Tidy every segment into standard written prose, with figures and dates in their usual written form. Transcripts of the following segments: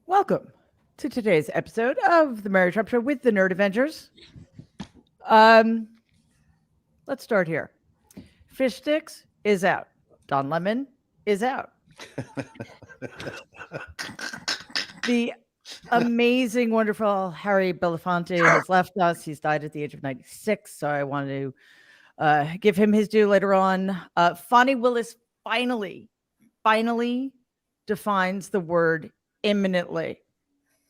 Welcome to today's episode of the Mary Trump Show with the Nerd Avengers. Let's start here. Fish Sticks is out. Don Lemon is out. The amazing, wonderful Harry Belafonte has left us. He's died at the age of 96, so I wanted to give him his due later on. Fonnie Willis finally defines the word imminently.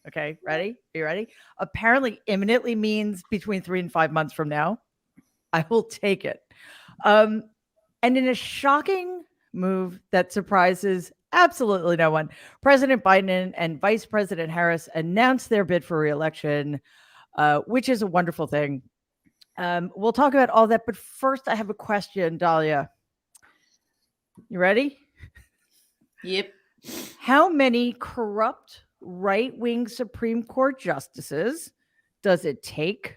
Okay, ready? Are you ready? Apparently, imminently means between 3 and 5 months from now. I will take it. And in a shocking move that surprises absolutely no one, President Biden and Vice President Harris announced their bid for re-election, which is a wonderful thing. We'll talk about all that, but first I have a question, Dahlia. You ready? Yep. How many corrupt right-wing Supreme Court justices does it take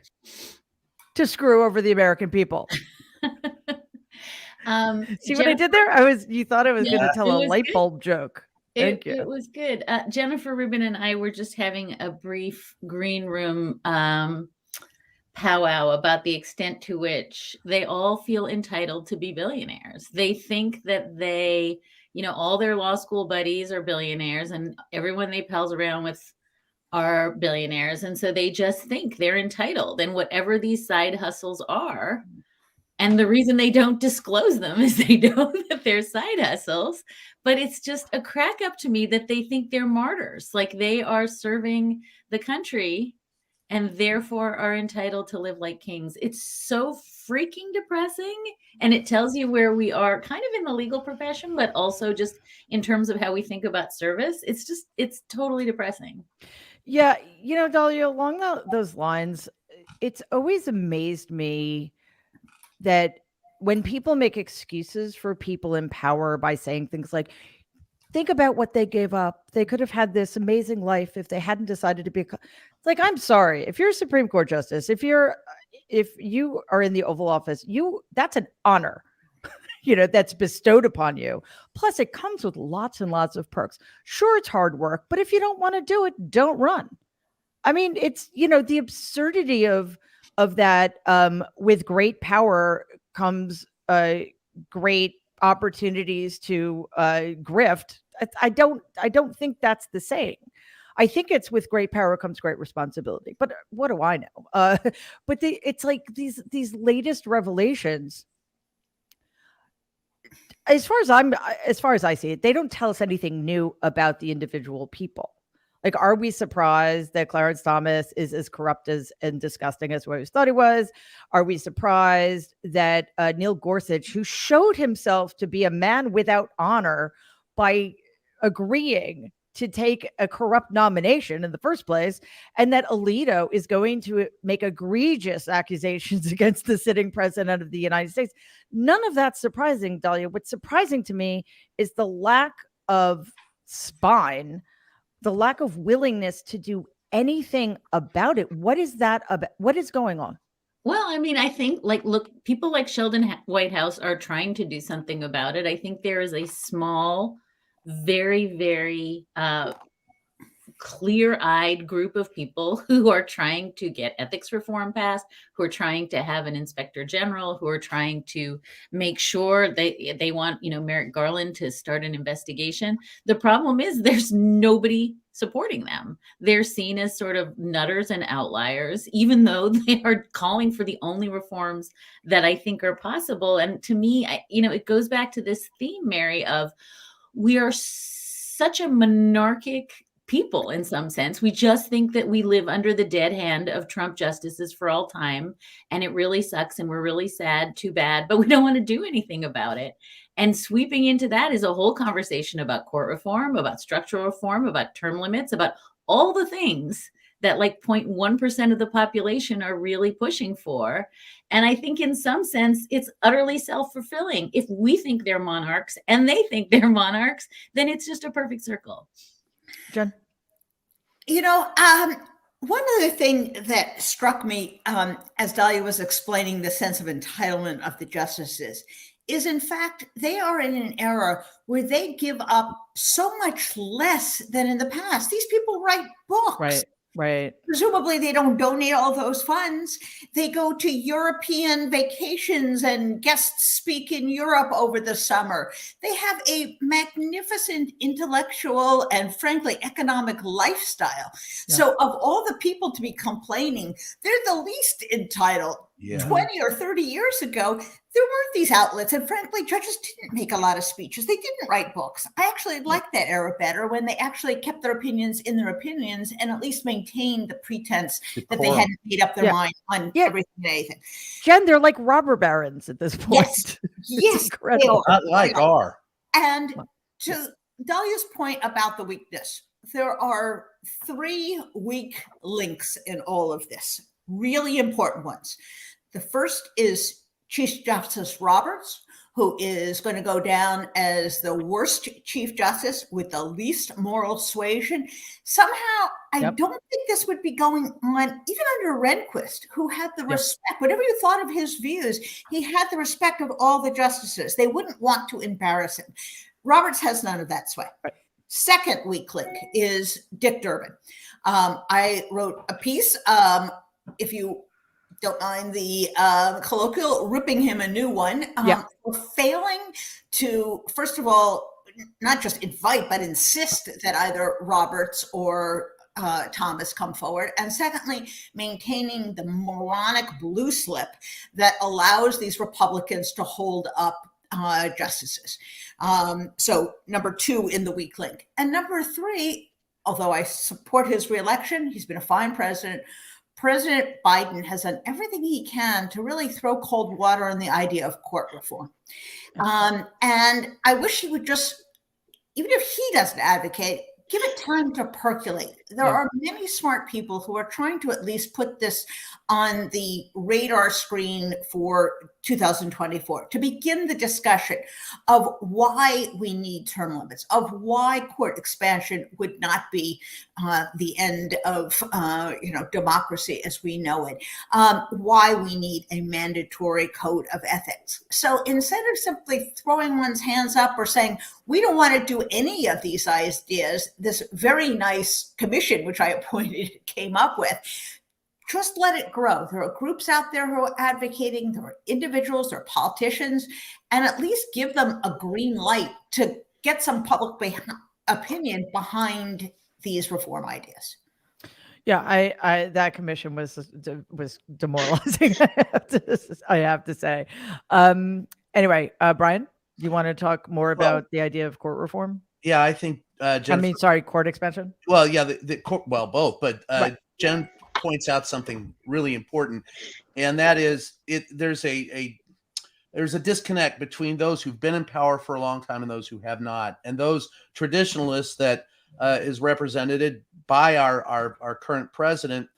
to screw over the American people? See what I did there? You thought I was going to tell a light bulb joke. Thank you. It was good. Jennifer Rubin and I were just having a brief green room powwow about the extent to which they all feel entitled to be billionaires. They think that they, all their law school buddies are billionaires and everyone they pals around with are billionaires. And so they just think they're entitled, and whatever these side hustles are. And the reason they don't disclose them is they know that they're side hustles, but it's just a crack up to me that they think they're martyrs, like they are serving the country and therefore are entitled to live like kings. It's so freaking depressing. And it tells you where we are kind of in the legal profession, but also just in terms of how we think about service. It's totally depressing. Yeah. Dahlia, along those lines, it's always amazed me that when people make excuses for people in power by saying things like, think about what they gave up. They could have had this amazing life if they hadn't decided to be. It's like, I'm sorry. If you're a Supreme Court justice, if you are in the Oval Office, that's an honor, that's bestowed upon you. Plus, it comes with lots and lots of perks. Sure, it's hard work, but if you don't want to do it, don't run. I mean, it's, the absurdity of that. With great power comes great opportunities to grift. I don't think that's the saying. I think it's with great power comes great responsibility. But what do I know? But it's like these latest revelations. As far as I see it, they don't tell us anything new about the individual people. Like, are we surprised that Clarence Thomas is as corrupt and disgusting as we thought he was? Are we surprised that Neil Gorsuch, who showed himself to be a man without honor by agreeing to take a corrupt nomination in the first place, and that Alito is going to make egregious accusations against the sitting president of the United States? None of that's surprising, Dahlia. What's surprising to me is the lack of spine, the lack of willingness to do anything about it. What is that about? What is going on? Well, I mean, I think look, people like Sheldon Whitehouse are trying to do something about it. I think there is a small, very, very clear-eyed group of people who are trying to get ethics reform passed, who are trying to have an inspector general, who are trying to make sure they want, Merrick Garland to start an investigation. The problem is there's nobody supporting them. They're seen as sort of nutters and outliers, even though they are calling for the only reforms that I think are possible. And to me, it goes back to this theme, Mary, of we are such a monarchic people in some sense. We just think that we live under the dead hand of Trump justices for all time. And it really sucks. And we're really sad, too bad, but we don't want to do anything about it. And sweeping into that is a whole conversation about court reform, about structural reform, about term limits, about all the things that 0.1% of the population are really pushing for. And I think in some sense, it's utterly self-fulfilling. If we think they're monarchs and they think they're monarchs, then it's just a perfect circle. Jen? One other thing that struck me as Dahlia was explaining the sense of entitlement of the justices is in fact, they are in an era where they give up so much less than in the past. These people write books. Right. Presumably they don't donate all those funds. They go to European vacations and guest speak in Europe over the summer. They have a magnificent intellectual and frankly economic lifestyle. Yeah. So of all the people to be complaining, they're the least entitled. Yeah. 20 or 30 years ago, there weren't these outlets. And frankly, judges didn't make a lot of speeches. They didn't write books. I actually liked that era better when they actually kept their opinions in their opinions and at least maintained the pretense that they hadn't made up their mind on everything and anything. Jen, they're like robber barons at this point. Yes. Yes. Incredible. Not like R. And to Dahlia's point about the weakness, there are 3 weak links in all of this, really important ones. The first is Chief Justice Roberts, who is going to go down as the worst Chief Justice with the least moral suasion. Somehow, I don't think this would be going on even under Rehnquist, who had the respect, whatever you thought of his views, he had the respect of all the justices. They wouldn't want to embarrass him. Roberts has none of that sway. Right. Second weak link is Dick Durbin. I wrote a piece, if you don't mind the colloquial, ripping him a new one, for failing to, first of all, not just invite, but insist that either Roberts or Thomas come forward. And secondly, maintaining the moronic blue slip that allows these Republicans to hold up justices. So number 2 in the weak link. And number 3, although I support his reelection, he's been a fine president. President Biden has done everything he can to really throw cold water on the idea of court reform. And I wish he would just, even if he doesn't advocate, give it time to percolate. There are many smart people who are trying to at least put this on the radar screen for 2024 to begin the discussion of why we need term limits, of why court expansion would not be the end of democracy as we know it, why we need a mandatory code of ethics. So instead of simply throwing one's hands up or saying, we don't want to do any of these ideas, this very nice commission, which I appointed, came up with, just let it grow. There are groups out there who are advocating, there are individuals, there are politicians, and at least give them a green light to get some public opinion behind these reform ideas. Yeah, I that commission was demoralizing. I have to say. Anyway, Brian, you want to talk more about the idea of court reform? Yeah, I think. Court expansion. Well, yeah, the court. Well, both, but Jen points out something really important, and that is there's a disconnect between those who've been in power for a long time and those who have not, and those traditionalists that is represented by our current president,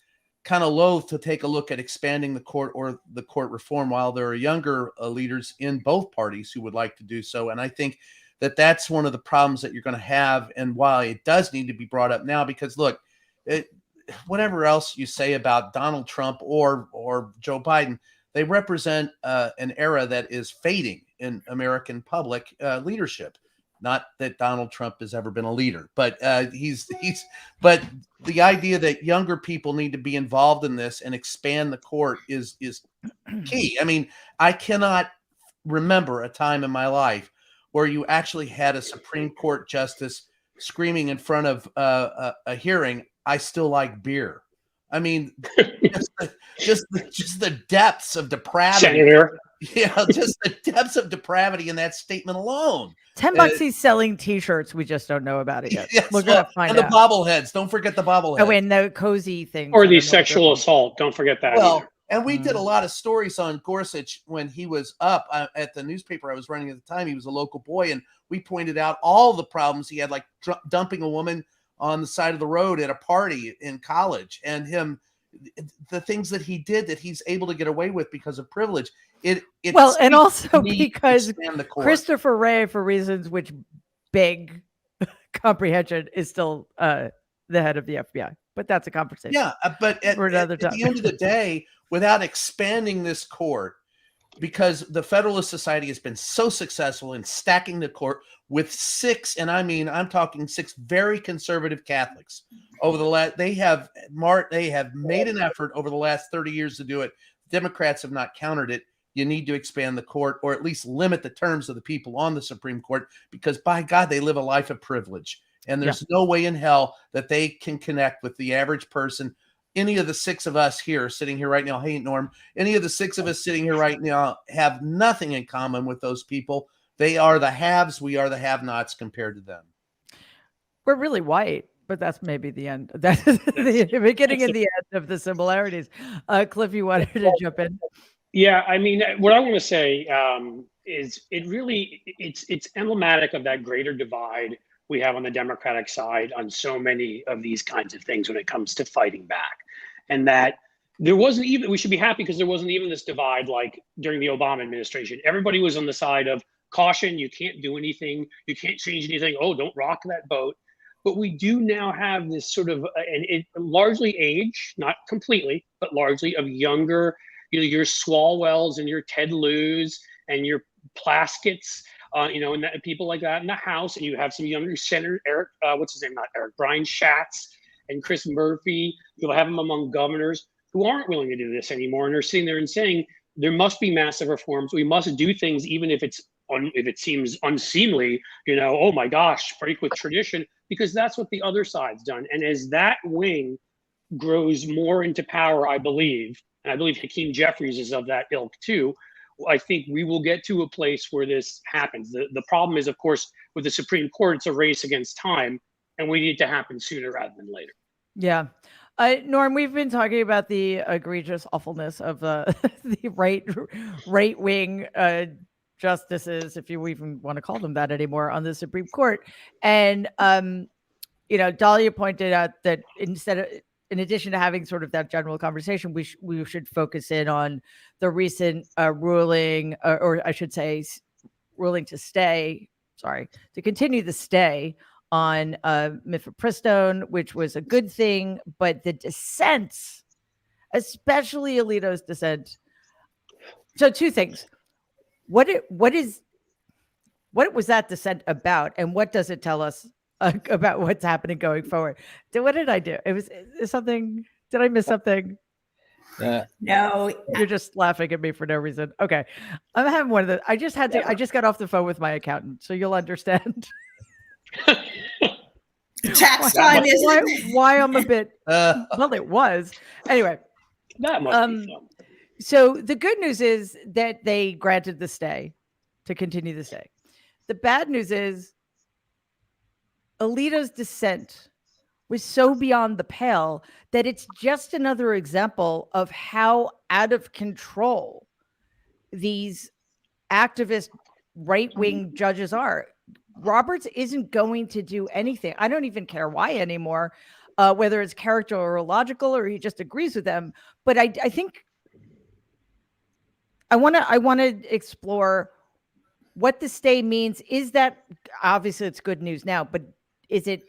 kind of loath to take a look at expanding the court or the court reform, while there are younger leaders in both parties who would like to do so. And I think that's one of the problems that you're going to have, and why it does need to be brought up now, because look, whatever else you say about Donald Trump or Joe Biden, they represent an era that is fading in American public leadership. Not that Donald Trump has ever been a leader, but but the idea that younger people need to be involved in this and expand the court is key. I mean, I cannot remember a time in my life where you actually had a Supreme Court justice screaming in front of a hearing, "I still like beer." I mean, just the depths of depravity. Senator. Yeah, just the depths of depravity in that statement alone. $10 he's selling T-shirts. We just don't know about it yet. Yes, we're gonna find out. And the bobbleheads. Don't forget the bobbleheads. Oh, and the cozy thing. Or the sexual assault. Don't forget that. Well, either. and we did a lot of stories on Gorsuch when he was up at the newspaper I was running at the time. He was a local boy, and we pointed out all the problems he had, like dumping a woman on the side of the road at a party in college, and the things that he did that he's able to get away with because of privilege. And also because Christopher Wray, for reasons which big comprehension, is still the head of the FBI. But that's a conversation. Yeah, but at the end of the day, without expanding this court, because the Federalist Society has been so successful in stacking the court with six, and I mean, I'm talking six very conservative Catholics over the last. They have made an effort over the last 30 years to do it. Democrats have not countered it. You need to expand the court, or at least limit the terms of the people on the Supreme Court, because by God, they live a life of privilege. And there's no way in hell that they can connect with the average person. Any of the six of us here sitting here right now, hey, Norm, any of the six of us sitting here right now have nothing in common with those people. They are the haves. We are the have-nots compared to them. We're really white, but that's maybe the end. That's the beginning and the end of the similarities. Cliff, you wanted to jump in? Yeah, I mean, what I want to say is it's emblematic of that greater divide we have on the Democratic side on so many of these kinds of things when it comes to fighting back. And that we should be happy because there wasn't even this divide like during the Obama administration. Everybody was on the side of caution, you can't do anything, you can't change anything, oh, don't rock that boat. But we do now have this sort of, and it largely age, not completely, but largely of younger, your Swalwells and your Ted Lieu's and your Plaskett's, and people like that in the House. And you have some younger senator, Brian Schatz and Chris Murphy. You'll have them among governors who aren't willing to do this anymore. And they're sitting there and saying, there must be massive reforms. We must do things, even if it seems unseemly, oh my gosh, break with tradition, because that's what the other side's done. And as that wing grows more into power, I believe, and I believe Hakeem Jeffries is of that ilk too, I think we will get to a place where this happens. The problem is, of course, with the Supreme Court, it's a race against time, and we need it to happen sooner rather than later. Yeah. Norm, we've been talking about the egregious awfulness of the right wing justices, if you even want to call them that anymore, on the Supreme Court. And, Dahlia pointed out that in addition to having sort of that general conversation, we should focus in on the recent ruling, or I should say ruling to continue the stay on mifepristone, which was a good thing, but the dissents, especially Alito's dissent. So two things. What was that dissent about, and what does it tell us about what's happening going forward? What did I do? Something. Did I miss something? No, you're just laughing at me for no reason. Okay, I'm having one of the. I just got off the phone with my accountant, so you'll understand. Tax time is why I'm a bit. Well, it was anyway. That must be fun. So the good news is that they granted the stay to continue the stay. The bad news is Alito's dissent was so beyond the pale that it's just another example of how out of control these activist right-wing judges are. Roberts isn't going to do anything. I don't even care why anymore, whether it's character or logical, or he just agrees with them. But I think I want to explore what the stay means. Is that obviously it's good news now, but is it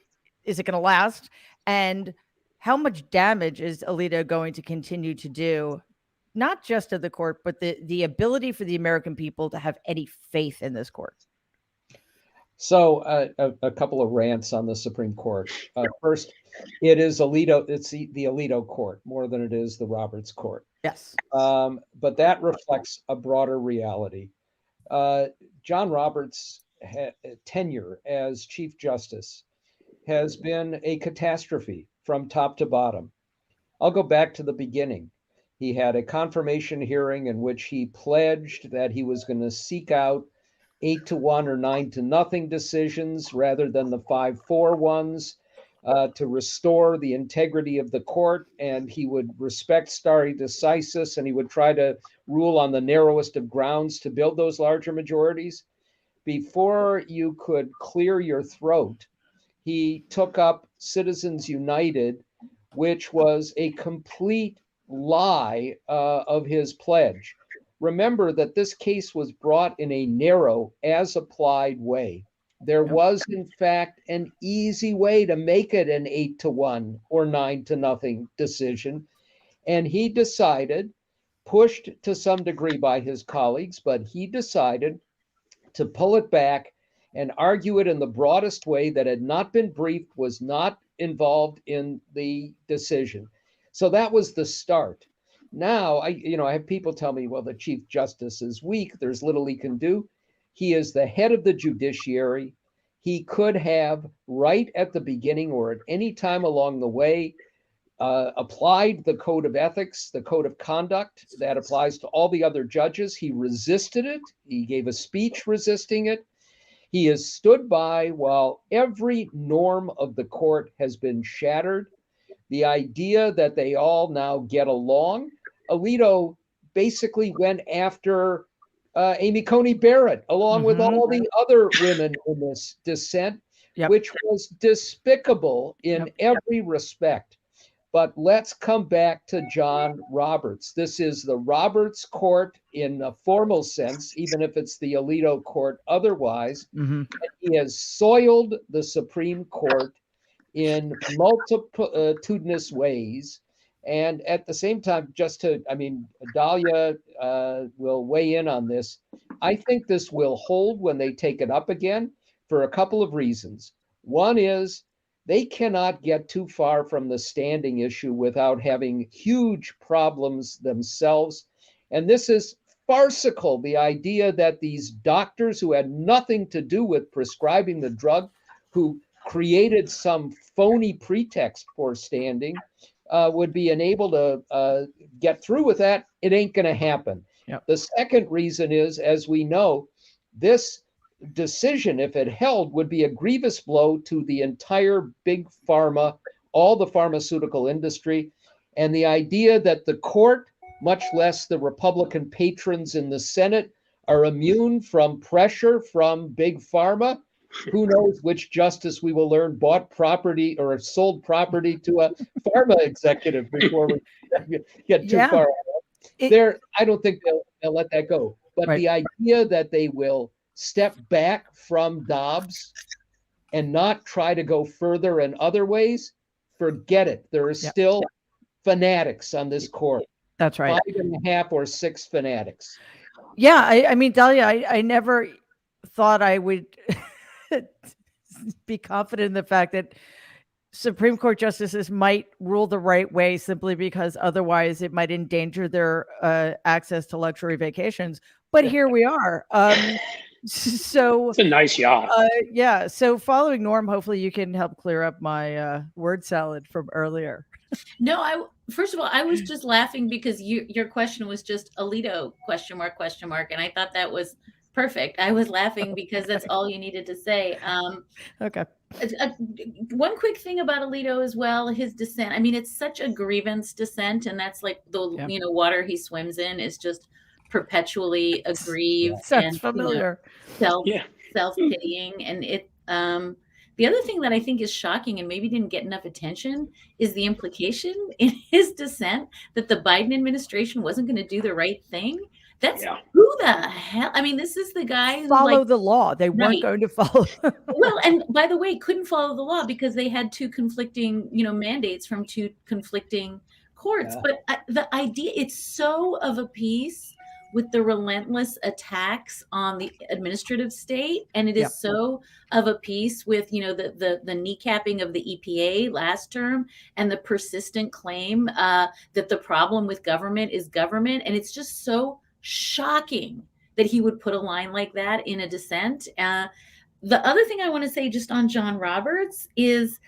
going to last? And how much damage is Alito going to continue to do, not just to the court, but the ability for the American people to have any faith in this court? So a couple of rants on the Supreme Court. First, it is Alito. It's the Alito court more than it is the Roberts court. Yes. But that reflects a broader reality. John Roberts' tenure as Chief Justice has been a catastrophe from top to bottom. I'll go back to the beginning. He had a confirmation hearing in which he pledged that he was going to seek out 8-1 or 9-0 decisions rather than the 5-4 ones to restore the integrity of the court, and he would respect stare decisis, and he would try to rule on the narrowest of grounds to build those larger majorities. Before you could clear your throat, he took up Citizens United, which was a complete lie of his pledge. Remember that this case was brought in a narrow, as applied way. There was, in fact, an easy way to make it an 8-1 or 9-0 decision. And he decided pushed to some degree by his colleagues, but he decided to pull it back and argue it in the broadest way that had not been briefed, was not involved in the decision. So that was the start. Now, I have people tell me, well, the Chief Justice is weak. There's little he can do. He is the head of the judiciary. He could have, right at the beginning or at any time along the way, applied the code of ethics, the code of conduct that applies to all the other judges. He resisted it. He gave a speech resisting it. He has stood by while every norm of the court has been shattered. The idea that they all now get along. Alito basically went after Amy Coney Barrett, along with all the other women in this dissent, which was despicable in every respect. But let's come back to John Roberts. This is the Roberts court in a formal sense, even if it's the Alito court otherwise. He has soiled the Supreme Court in multitudinous ways. And at the same time, Dahlia will weigh in on this. I think this will hold when they take it up again for a couple of reasons. One is they cannot get too far from the standing issue without having huge problems themselves. And this is farcical, the idea that these doctors who had nothing to do with prescribing the drug, who created some phony pretext for standing, would be unable to get through with that. It ain't going to happen. The second reason is, as we know, this decision, if it held, would be a grievous blow to the entire big pharma, all the pharmaceutical industry. And the idea that the court, much less the Republican patrons in the Senate, are immune from pressure from big pharma. Who knows which justice we will learn bought property or sold property to a pharma executive before we get too far. I don't think they'll let that go. But the idea that they will step back from Dobbs and not try to go further in other ways, forget it. There are still fanatics on this court. That's right. 5.5 or 6 fanatics. Yeah, I mean, Dahlia, I never thought I would be confident in the fact that Supreme Court justices might rule the right way simply because otherwise it might endanger their access to luxury vacations. But here we are. So it's a nice yacht. So following Norm, hopefully you can help clear up my word salad from earlier. No, first of all, I was just laughing because your question was just Alito ? And I thought that was perfect. I was laughing because that's all you needed to say. Okay. One quick thing about Alito as well, his dissent. I mean, it's such a grievance dissent, and that's like the water he swims in is just perpetually aggrieved. Sounds and familiar. Self-pitying, and it. The other thing that I think is shocking and maybe didn't get enough attention is the implication in his dissent that the Biden administration wasn't going to do the right thing. That's who the hell? I mean, this is the guy who follow the law. They weren't going to follow. Well, and by the way, couldn't follow the law because they had 2 conflicting, mandates from 2 conflicting courts. But the idea, it's so of a piece with the relentless attacks on the administrative state, and it is so of a piece with the kneecapping of the EPA last term and the persistent claim that the problem with government is government, and it's just so shocking that he would put a line like that in a dissent. The other thing I want to say just on John Roberts is,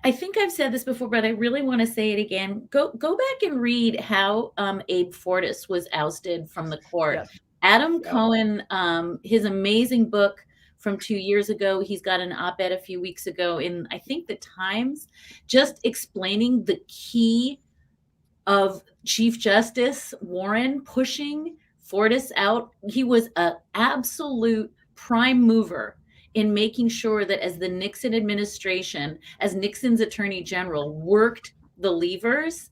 I think I've said this before, but I really want to say it again. Go back and read how Abe Fortas was ousted from the court. Adam Cohen, his amazing book from 2 years ago, he's got an op-ed a few weeks ago in, I think, the Times, just explaining the key of Chief Justice Warren pushing Fortas out. He was an absolute prime mover in making sure that as the Nixon administration, as Nixon's attorney general worked the levers,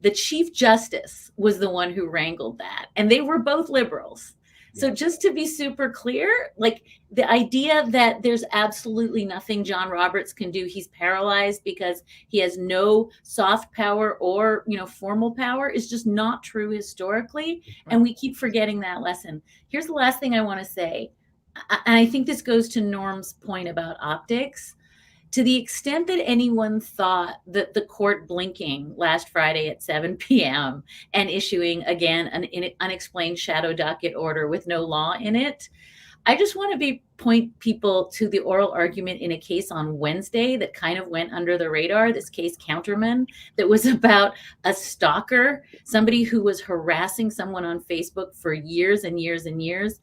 the Chief Justice was the one who wrangled that. And they were both liberals. So just to be super clear, like the idea that there's absolutely nothing John Roberts can do, he's paralyzed because he has no soft power or, formal power, is just not true historically. And we keep forgetting that lesson. Here's the last thing I want to say. And I think this goes to Norm's point about optics. To the extent that anyone thought that the court blinking last Friday at 7 p.m. and issuing, again, an unexplained shadow docket order with no law in it, I just want to point people to the oral argument in a case on Wednesday that kind of went under the radar, this case Counterman, that was about a stalker, somebody who was harassing someone on Facebook for years and years and years.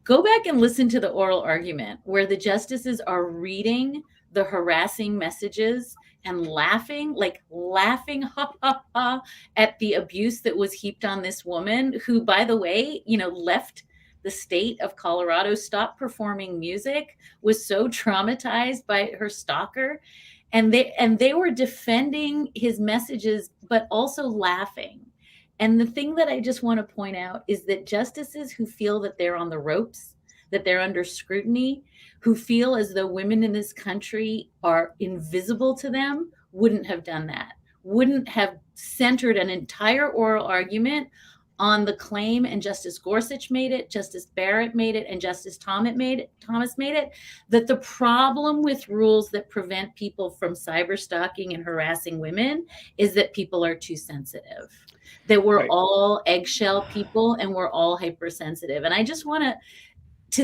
Go back and listen to the oral argument where the justices are reading the harassing messages and laughing ha ha ha at the abuse that was heaped on this woman who, by the way, left the state of Colorado, stopped performing music, was so traumatized by her stalker. And they were defending his messages, but also laughing. And the thing that I just want to point out is that justices who feel that they're on the ropes, that they're under scrutiny, who feel as though women in this country are invisible to them, wouldn't have done that, wouldn't have centered an entire oral argument on the claim, and Justice Gorsuch made it, Justice Barrett made it, and Justice Thomas made it, that the problem with rules that prevent people from cyber stalking and harassing women is that people are too sensitive, that we're all eggshell people and we're all hypersensitive. And I just want to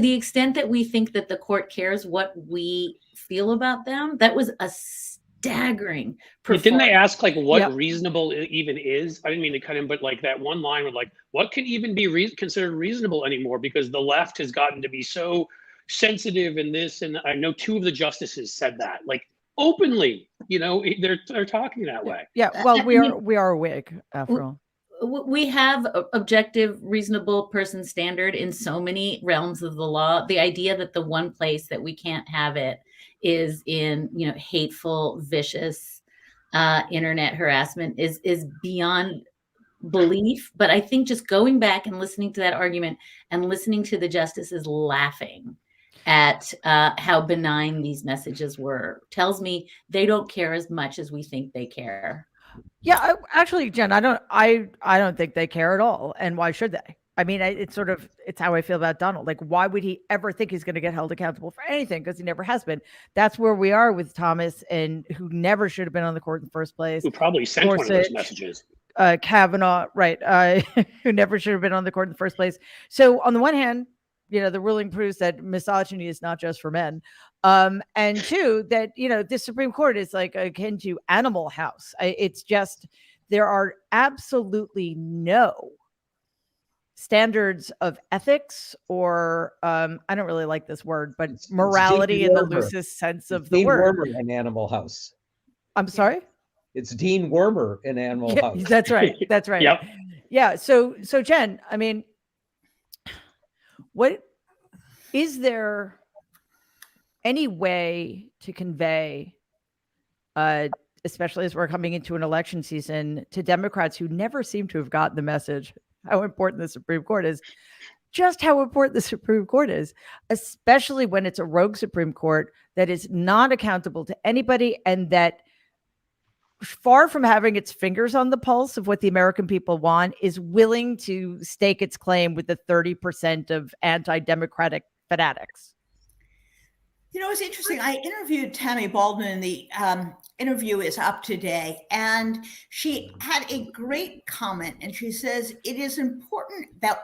the extent that we think that the court cares what we feel about them, that was a staggering performance. Didn't they ask what reasonable even is? I didn't mean to cut in, but that one line with what can even be considered reasonable anymore, because the left has gotten to be so sensitive in this. And I know two of the justices said that openly, they're talking that way. Yeah. Well, we are a wig after all. We have objective, reasonable person standard in so many realms of the law. The idea that the one place that we can't have it is in, hateful, vicious internet harassment is beyond belief. But I think just going back and listening to that argument and listening to the justices laughing at how benign these messages were tells me they don't care as much as we think they care. Yeah, actually, Jen, I don't think they care at all. And why should they? I mean, it's how I feel about Donald. Why would he ever think he's going to get held accountable for anything? Because he never has been. That's where we are with Thomas, and who never should have been on the court in the first place. Who probably sent one of those messages. Kavanaugh, right? Who never should have been on the court in the first place. So on the one hand, the ruling proves that misogyny is not just for men. And two, that, the Supreme Court is akin to Animal House. It's just, there are absolutely no standards of ethics or, I don't really like this word, but morality in the loosest sense of the word. Wormer in Animal House. I'm sorry? It's Dean Wormer in Animal House. That's right. That's right. Yep. Yeah. So Jen, I mean, what is there any way to convey, especially as we're coming into an election season, to Democrats who never seem to have gotten the message how important the Supreme Court is, just how important the Supreme Court is, especially when it's a rogue Supreme Court that is not accountable to anybody, and that, far from having its fingers on the pulse of what the American people want, is willing to stake its claim with the 30% of anti-democratic fanatics. It's interesting. I interviewed Tammy Baldwin, and the interview is up today. And she had a great comment. And she says, it is important that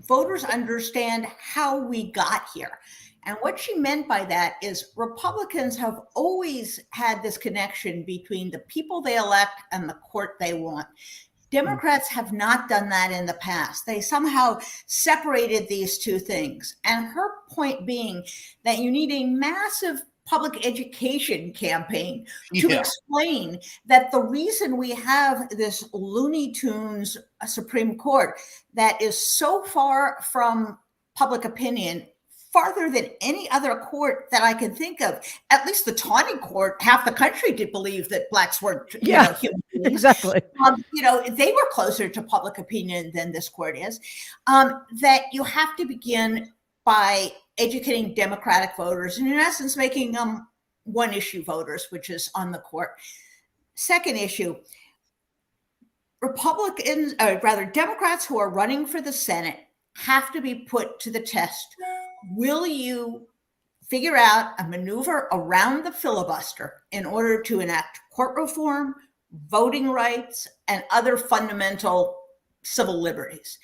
voters understand how we got here. And what she meant by that is Republicans have always had this connection between the people they elect and the court they want. Democrats have not done that in the past. They somehow separated these two things. And her point being that you need a massive public education campaign to explain that the reason we have this Looney Tunes Supreme Court that is so far from public opinion, farther than any other court that I can think of, at least the Tawney court, half the country did believe that blacks weren't human beings Exactly. They were closer to public opinion than this court is. That you have to begin by educating Democratic voters, and in essence, making them one-issue voters, which is on the court. Second issue, Democrats who are running for the Senate have to be put to the test. Will you figure out a maneuver around the filibuster in order to enact court reform, voting rights, and other fundamental civil liberties?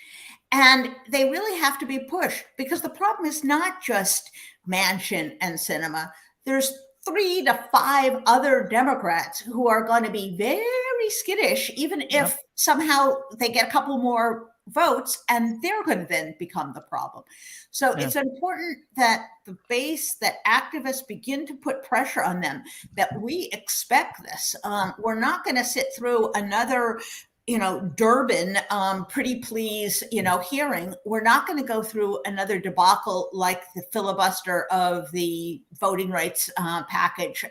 And they really have to be pushed, because the problem is not just Manchin and Sinema. There's 3 to 5 other Democrats who are going to be very skittish, even if somehow they get a couple more votes, and they're going to then become the problem. So it's important that the base, that activists begin to put pressure on them, that we expect this. We're not going to sit through another Durbin, pretty please, hearing. We're not going to go through another debacle like the filibuster of the voting rights package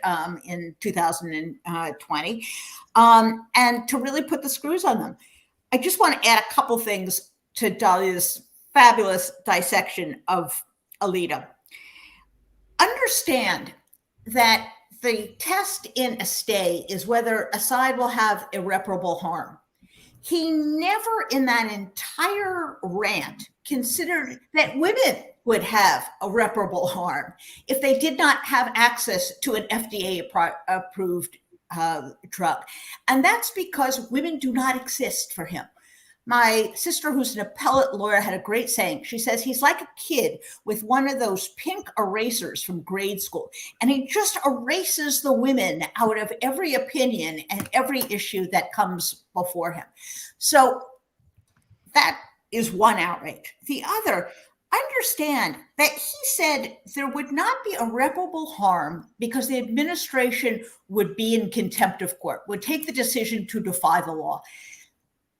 in 2020, and to really put the screws on them. I just want to add a couple things to Dahlia's fabulous dissection of Alito. Understand that the test in a stay is whether a side will have irreparable harm. He never in that entire rant considered that women would have irreparable harm if they did not have access to an FDA-approved drug. And that's because women do not exist for him. My sister, who's an appellate lawyer, had a great saying. She says he's like a kid with one of those pink erasers from grade school, and he just erases the women out of every opinion and every issue that comes before him. So that is one outrage. The other, understand that he said there would not be irreparable harm because the administration would be in contempt of court, would take the decision to defy the law.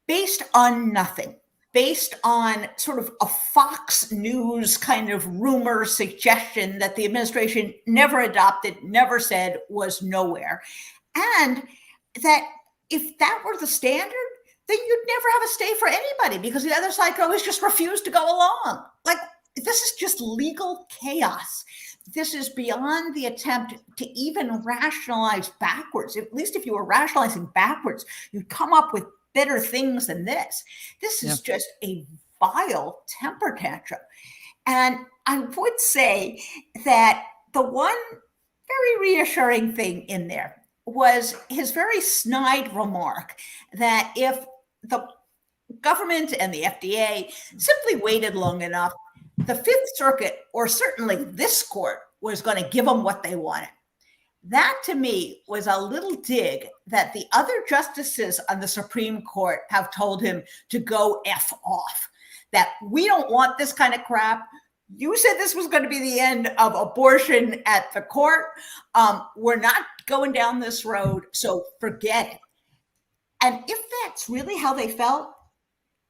Based on nothing, based on sort of a Fox News kind of rumor suggestion that the administration never adopted, never said, was nowhere. And that if that were the standard, then you'd never have a stay for anybody, because the other side could always just refuse to go along. Like, this is just legal chaos. This is beyond the attempt to even rationalize backwards. At least if you were rationalizing backwards, you'd come up with better things than this. This is just a vile temper tantrum. And I would say that the one very reassuring thing in there was his very snide remark that if the government and the FDA simply waited long enough, the Fifth Circuit, or certainly this court, was going to give them what they wanted. That, to me, was a little dig that the other justices on the Supreme Court have told him to go F off, that we don't want this kind of crap. You said this was going to be the end of abortion at the court. We're not going down this road, so forget it. And if that's really how they felt,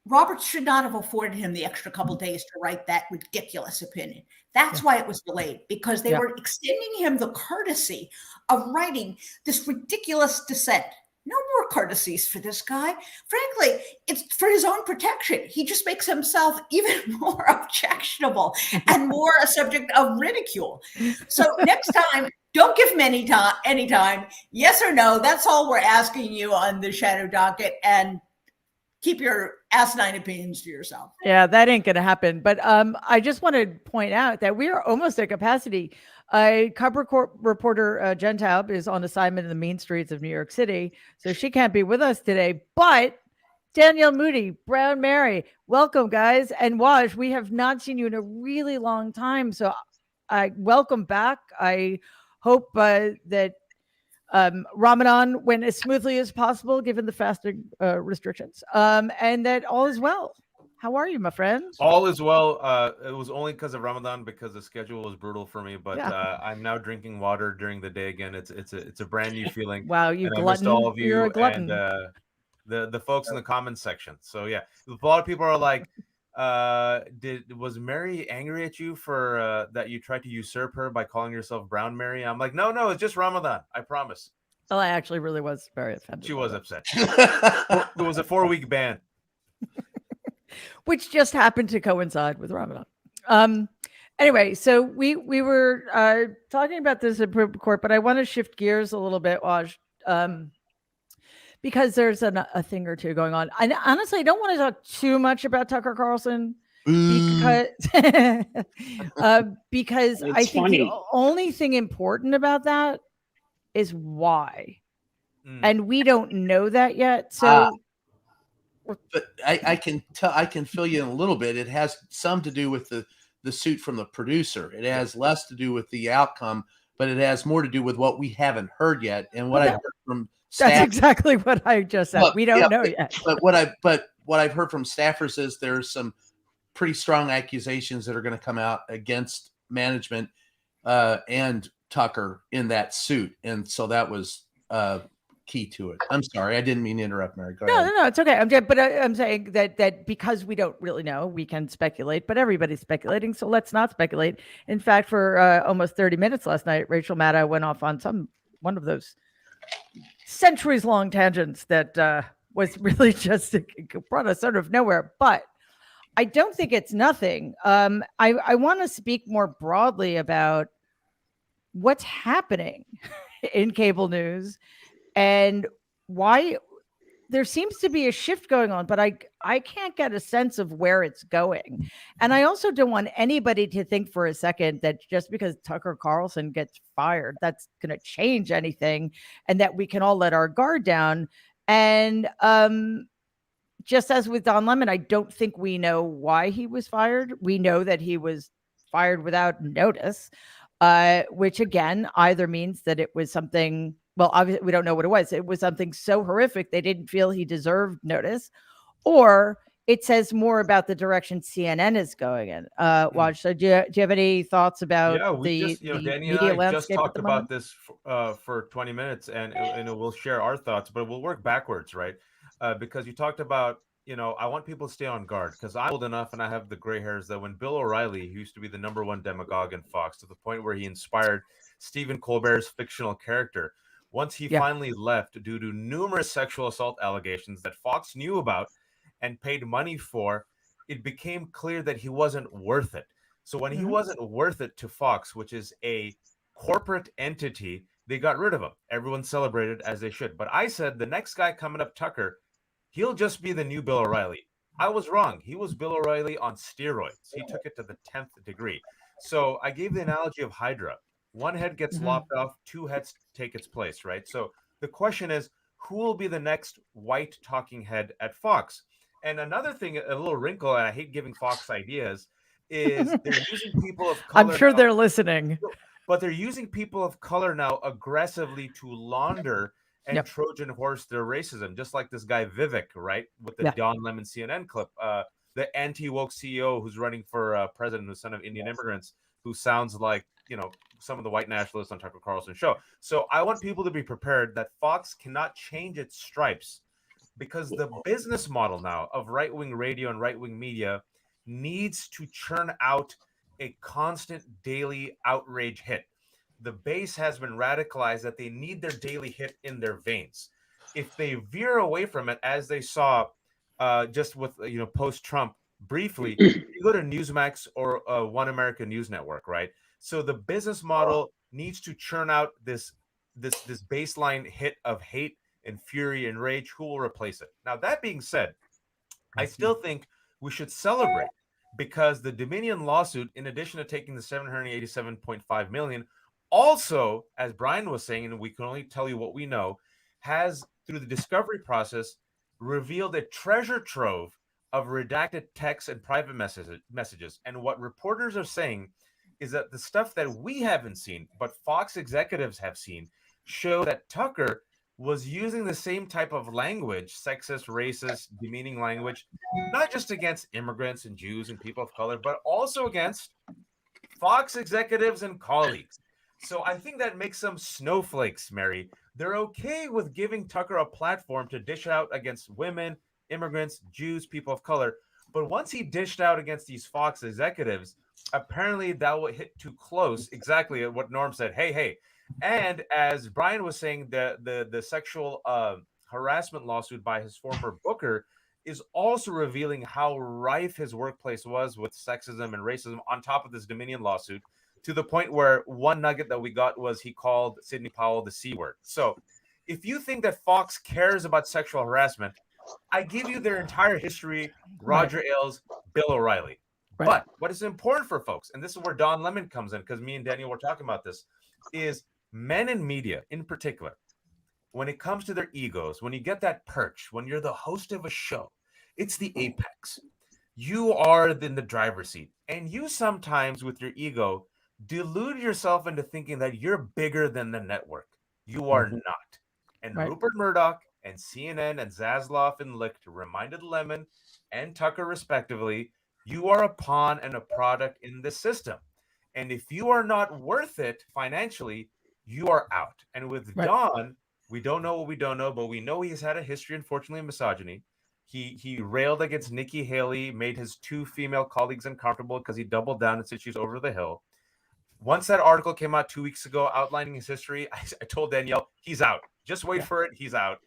Roberts should not have afforded him the extra couple days to write that ridiculous opinion. That's why it was delayed, because they were extending him the courtesy of writing this ridiculous dissent. No more courtesies for this guy. Frankly, it's for his own protection. He just makes himself even more objectionable and more a subject of ridicule. So next time, don't give him any time. Yes or no. That's all we're asking you on the shadow docket. And keep your asinine opinions to yourself. Yeah, that ain't going to happen. But I just want to point out that we are almost at capacity. Cub reporter Jen Taub is on assignment in the mean streets of New York City, so she can't be with us today. But Danielle Moodie, Brown Mary, welcome, guys. And Waj, we have not seen you in a really long time, so welcome back. I hope that Ramadan went as smoothly as possible, given the fasting restrictions, and that all is well. How are you, my friend? All is well. It was only because of Ramadan, because the schedule was brutal for me. But I'm now drinking water during the day again. It's a brand new feeling. Wow, you glutton! I missed all of you. You're a glutton. And the folks in the comments section. So yeah, a lot of people are like, was Mary angry at you for that you tried to usurp her by calling yourself Brown Mary? I'm like, no, it's just Ramadan. I promise. Well, I actually really was very offended. She by was that. upset. It was a 4-week ban. Which just happened to coincide with Ramadan. Anyway, so we were talking about this in court, but I want to shift gears a little bit, Waj, because there's a thing or two going on. And honestly, I don't want to talk too much about Tucker Carlson because because I think funny. the only thing important about that is why, and we don't know that yet. So. But I can fill you in a little bit. It has some to do with the suit from the producer. It has less to do with the outcome, but it has more to do with what we haven't heard yet. And what I've heard from staff, that's exactly what I just said. We don't know yet. But what I've heard from staffers is there's some pretty strong accusations that are going to come out against management and Tucker in that suit. And so that was key to it. I'm sorry, I didn't mean to interrupt, Mary. Go ahead. No, it's okay. I'm saying that because we don't really know, we can speculate, but everybody's speculating, so let's not speculate. In fact, for almost 30 minutes last night, Rachel Maddow went off on one of those centuries-long tangents that was really just brought us sort of nowhere. But I don't think it's nothing. I want to speak more broadly about what's happening in cable news and why there seems to be a shift going on, but I can't get a sense of where it's going. And I also don't want anybody to think for a second that just because Tucker Carlson gets fired, that's going to change anything and that we can all let our guard down. And just as with Don Lemon, I don't think we know why he was fired. We know that he was fired without notice, which again, either means that it was something, well, obviously we don't know what it was. It was something so horrific they didn't feel he deserved notice, or it says more about the direction CNN is going in. Waj, so do you have any thoughts about the Danny media and I just landscape talked at the about moment? this for 20 minutes, and we'll share our thoughts, but we'll work backwards, right? Because you talked about, I want people to stay on guard because I'm old enough and I have the gray hairs that when Bill O'Reilly, who used to be the #1 demagogue in Fox, to the point where he inspired Stephen Colbert's fictional character, once he finally left due to numerous sexual assault allegations that Fox knew about and paid money for, it became clear that he wasn't worth it. So when he wasn't worth it to Fox, which is a corporate entity, they got rid of him. Everyone celebrated as they should. But I said the next guy coming up, Tucker, he'll just be the new Bill O'Reilly. I was wrong. He was Bill O'Reilly on steroids. He took it to the 10th degree. So I gave the analogy of Hydra. One head gets lopped off, two heads take its place, right? So the question is, who will be the next white talking head at Fox? And another thing, a little wrinkle, and I hate giving Fox ideas, is they're using people of color. I'm sure they're listening. But they're using people of color now aggressively to launder and Trojan horse their racism, just like this guy Vivek, right? With the Don Lemon CNN clip, the anti-woke CEO who's running for president, who's son of Indian immigrants, who sounds like, some of the white nationalists on Tucker Carlson's show. So I want people to be prepared that Fox cannot change its stripes because the business model now of right-wing radio and right-wing media needs to churn out a constant daily outrage hit. The base has been radicalized that they need their daily hit in their veins. If they veer away from it, as they saw just with, post-Trump briefly, you go to Newsmax or One American News Network, right? So the business model needs to churn out this baseline hit of hate and fury and rage. Who will replace it? Now, that being said, I still think we should celebrate because the Dominion lawsuit, in addition to taking the $787.5 million, also, as Brian was saying, and we can only tell you what we know, has, through the discovery process, revealed a treasure trove of redacted texts and private messages. And what reporters are saying is that the stuff that we haven't seen, but Fox executives have seen, show that Tucker was using the same type of language, sexist, racist, demeaning language, not just against immigrants and Jews and people of color, but also against Fox executives and colleagues. So I think that makes them snowflakes, Mary. They're okay with giving Tucker a platform to dish out against women, immigrants, Jews, people of color. But once he dished out against these Fox executives, apparently that will hit too close. Exactly what Norm said. Hey, And as Brian was saying, the sexual harassment lawsuit by his former booker is also revealing how rife his workplace was with sexism and racism on top of this Dominion lawsuit, to the point where one nugget that we got was he called Sidney Powell the C word. So if you think that Fox cares about sexual harassment, I give you their entire history, Roger Ailes, Bill O'Reilly. Right. But what is important for folks, and this is where Don Lemon comes in, because me and Daniel were talking about this, is men in media in particular, when it comes to their egos, when you get that perch, when you're the host of a show, it's the apex. You are in the driver's seat. And you sometimes, with your ego, delude yourself into thinking that you're bigger than the network. You are not. And Rupert Murdoch and CNN and Zasloff and Licht reminded Lemon and Tucker, respectively, you are a pawn and a product in the system. And if you are not worth it financially, you are out. And with Don, we don't know what we don't know, but we know he's had a history, unfortunately, of misogyny. He railed against Nikki Haley, made his 2 female colleagues uncomfortable because he doubled down and said she's over the hill. Once that article came out 2 weeks ago outlining his history, I told Danielle, he's out. Just wait for it. He's out.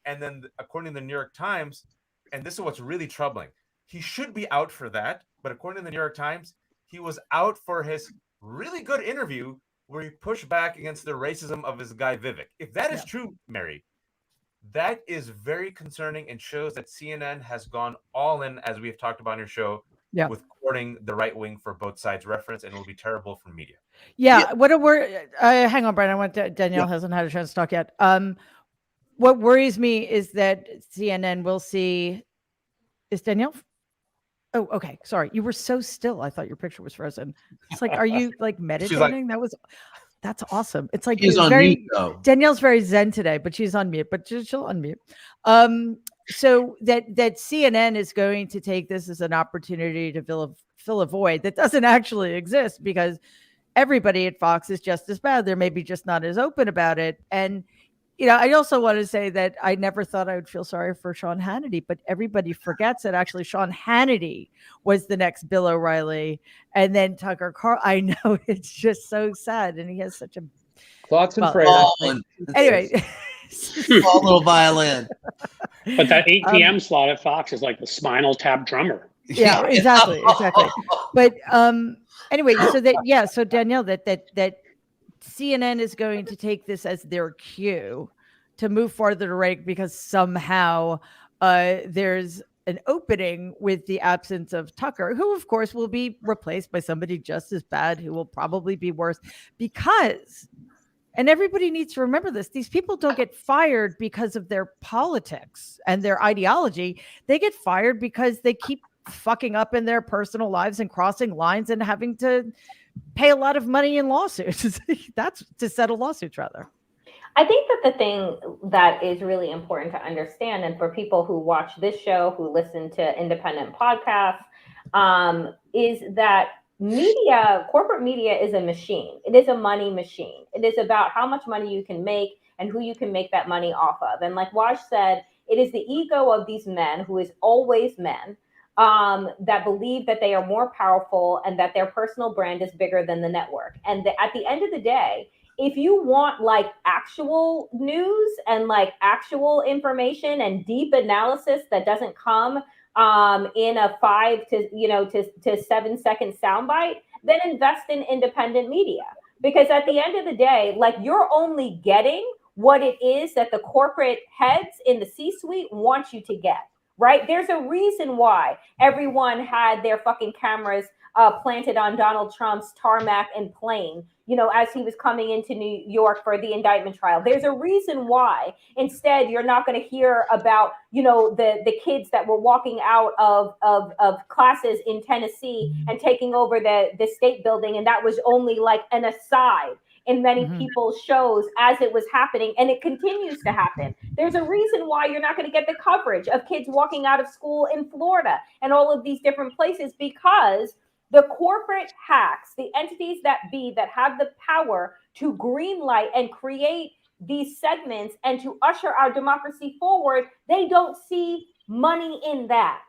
And then according to the New York Times, and this is what's really troubling, he should be out for that. But according to the New York Times, he was out for his really good interview where he pushed back against the racism of his guy Vivek. If that is true, Mary, that is very concerning and shows that CNN has gone all in, as we have talked about on your show, with courting the right wing for both sides reference, and it will be terrible for media. What a word. Hang on, Brian. I want Danielle hasn't had a chance to talk yet. What worries me is that CNN will see. Is Danielle? Oh, okay. Sorry, you were so still. I thought your picture was frozen. It's like, are you like meditating? That's awesome. It's like she's on mute, though. Danielle's very zen today, but she's on mute. But she'll unmute. So that CNN is going to take this as an opportunity to fill a void that doesn't actually exist, because everybody at Fox is just as bad. They're maybe just not as open about it. And I also want to say that I never thought I would feel sorry for Sean Hannity, but everybody forgets that actually Sean Hannity was the next Bill O'Reilly, and then Tucker Carlson. I know, it's just so sad, and he has such a thoughts and prayers. Anyway, small little violin. But that 8 p.m. slot at Fox is like the Spinal Tap drummer. Yeah, exactly. But anyway, so Danielle, that CNN is going to take this as their cue to move farther right, because somehow there's an opening with the absence of Tucker, who of course will be replaced by somebody just as bad, who will probably be worse, because, and everybody needs to remember this, these people don't get fired because of their politics and their ideology. They get fired because they keep fucking up in their personal lives and crossing lines and having to pay a lot of money in lawsuits. That's to settle lawsuits, rather. I think that the thing that is really important to understand, and for people who watch this show, who listen to independent podcasts, is that media, corporate media, is a machine. It is a money machine. It is about how much money you can make and who you can make that money off of. And like Waj said, it is the ego of these men, who is always men, that believe that they are more powerful and that their personal brand is bigger than the network. And at the end of the day, if you want like actual news and like actual information and deep analysis that doesn't come in a 5 to 7 second soundbite, then invest in independent media. Because at the end of the day, like, you're only getting what it is that the corporate heads in the C-suite want you to get. Right? There's a reason why everyone had their fucking cameras planted on Donald Trump's tarmac and plane, as he was coming into New York for the indictment trial. There's a reason why instead you're not going to hear about, the kids that were walking out of classes in Tennessee and taking over the state building. And that was only like an aside in many people's shows as it was happening, and it continues to happen. There's a reason why you're not going to get the coverage of kids walking out of school in Florida and all of these different places, because the corporate hacks, the entities that have the power to greenlight and create these segments and to usher our democracy forward, they don't see money in that.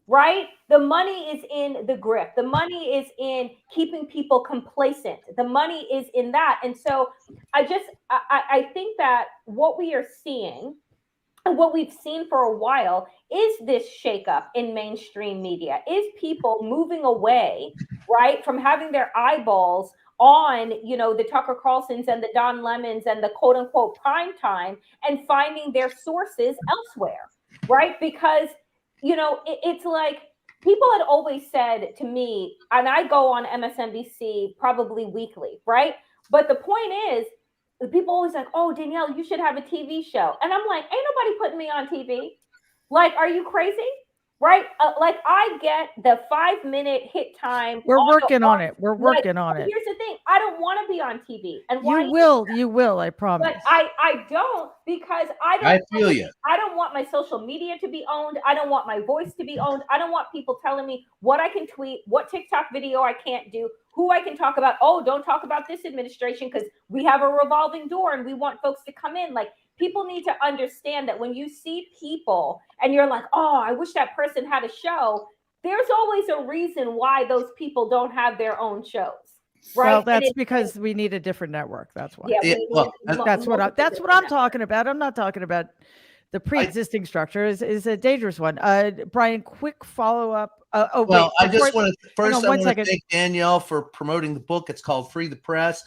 right? The money is in the grift. The money is in keeping people complacent. The money is in that. And so I think that what we are seeing and what we've seen for a while is this shakeup in mainstream media, is people moving away, right, from having their eyeballs on, the Tucker Carlsons and the Don Lemons and the quote unquote prime time, and finding their sources elsewhere, right? Because, it's like people had always said to me, and I go on MSNBC probably weekly, right? But the point is, the people always like, oh, Danielle, you should have a TV show. And I'm like, ain't nobody putting me on TV. Like, are you crazy? Right? Like, I get the 5-minute hit time. We're working on it. We're working on it. Here's the thing. I don't want to be on TV. And you will, I promise. But I don't, because I feel you. I don't want my social media to be owned. I don't want my voice to be owned. I don't want people telling me what I can tweet, what TikTok video I can't do, who I can talk about. Oh, don't talk about this administration because we have a revolving door and we want folks to come in. Like, people need to understand that when you see people and you're like, oh, I wish that person had a show, there's always a reason why those people don't have their own shows. Right. Well, that's because we need a different network. That's why. Yeah, that's what I'm talking about. I'm not talking about the pre-existing structure. Is a dangerous one. Brian, quick follow up. Well, I just want to first. I want to thank Danielle for promoting the book. It's called "Free the Press."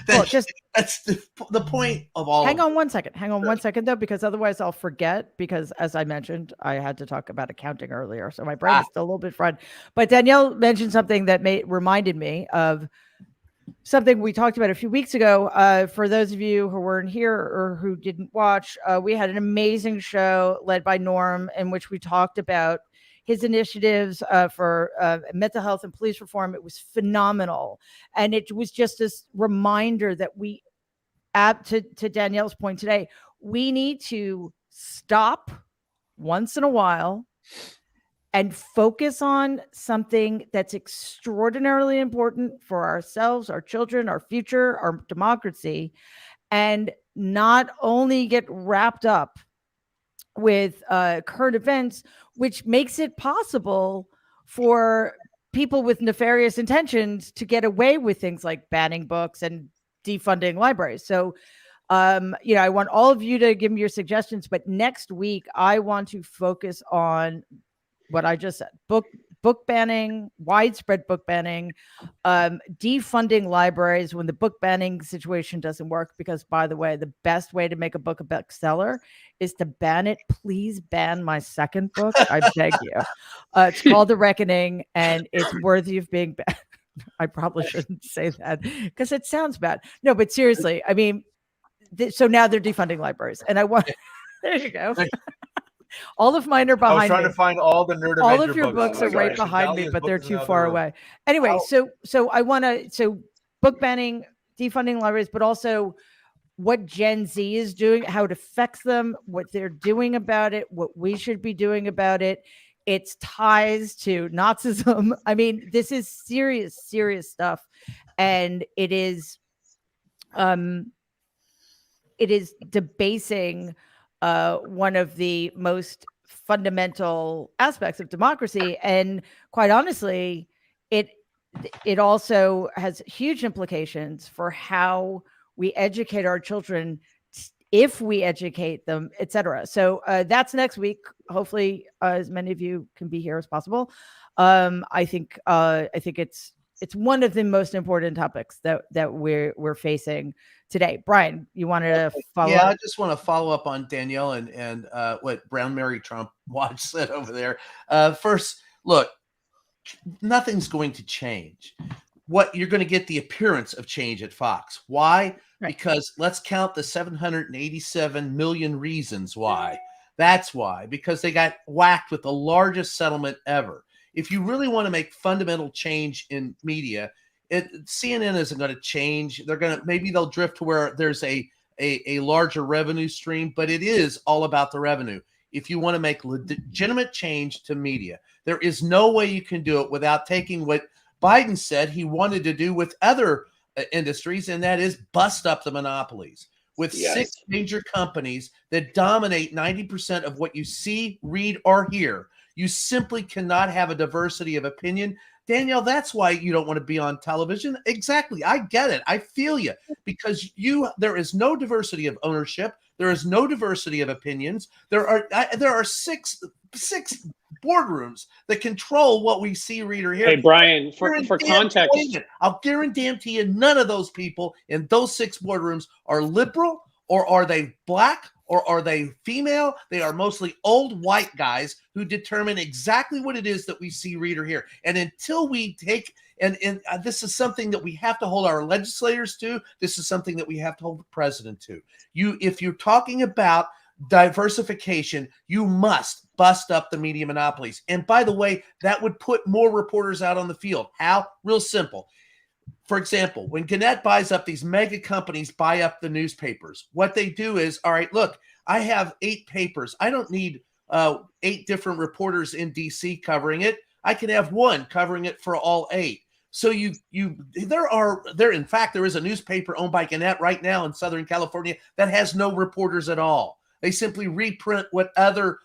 That's the point of all. Hang on one second, though, because otherwise I'll forget. Because as I mentioned, I had to talk about accounting earlier, so my brain is still a little bit fried. But Danielle mentioned something that reminded me of something we talked about a few weeks ago. For those of you who weren't here or who didn't watch, we had an amazing show led by Norm in which we talked about his initiatives for mental health and police reform. It was phenomenal. And it was just this reminder that we, to Danielle's point today, we need to stop once in a while and focus on something that's extraordinarily important for ourselves, our children, our future, our democracy, and not only get wrapped up with current events, which makes it possible for people with nefarious intentions to get away with things like banning books and defunding libraries. So, I want all of you to give me your suggestions, but next week I want to focus on what I just said: book banning, widespread book banning, defunding libraries when the book banning situation doesn't work. Because, by the way, the best way to make a book a bestseller is to ban it. Please ban my second book. I beg you. It's called The Reckoning, and it's worthy of being banned. I probably shouldn't say that because it sounds bad. No, but seriously, I mean, so now they're defunding libraries, and I want. There you go. All of mine are behind me. I was trying to find all the Nerd All of your books are right behind me, but they're too far away. Anyway, so I want to, book banning, defunding libraries, but also what Gen Z is doing, how it affects them, what they're doing about it, what we should be doing about it. Its ties to Nazism. I mean, this is serious, serious stuff. And it is debasing one of the most fundamental aspects of democracy. And quite honestly, it also has huge implications for how we educate our children, if we educate them, etc. So that's next week. Hopefully, as many of you can be here as possible. I think it's one of the most important topics that we're facing today. Brian, you wanted to follow up? I just want to follow up on Danielle and what Brown Mary Trump Watch said over there. First, look, nothing's going to change. What you're going to get the appearance of change at Fox. Why? Right. Because let's count the 787 million reasons why. That's why. Because they got whacked with the largest settlement ever. If you really want to make fundamental change in media, CNN isn't going to change. Maybe they'll drift to where there's a larger revenue stream, but it is all about the revenue. If you want to make legitimate change to media, there is no way you can do it without taking what Biden said he wanted to do with other industries, and that is bust up the monopolies with 6 major companies that dominate 90% of what you see, read, or hear. You simply cannot have a diversity of opinion. Danielle, that's why you don't want to be on television. Exactly. I get it. I feel you, because there is no diversity of ownership. There is no diversity of opinions. There are six boardrooms that control what we see, read, or hear. Hey, Brian, for context, I'll guarantee you none of those people in those 6 boardrooms are liberal, or are they black, or are they female? They are mostly old white guys who determine exactly what it is that we see, read, or hear. And until we take, and this is something that we have to hold our legislators to. This is something that we have to hold the president to. If you're talking about diversification, you must bust up the media monopolies. And by the way, that would put more reporters out on the field. How? Real simple. For example, when Gannett buys up these mega companies, buy up the newspapers, what they do is, all right, look, I have 8 papers. I don't need 8 different reporters in DC covering it. I can have one covering it for all 8. So in fact, there is a newspaper owned by Gannett right now in Southern California that has no reporters at all. They simply reprint what other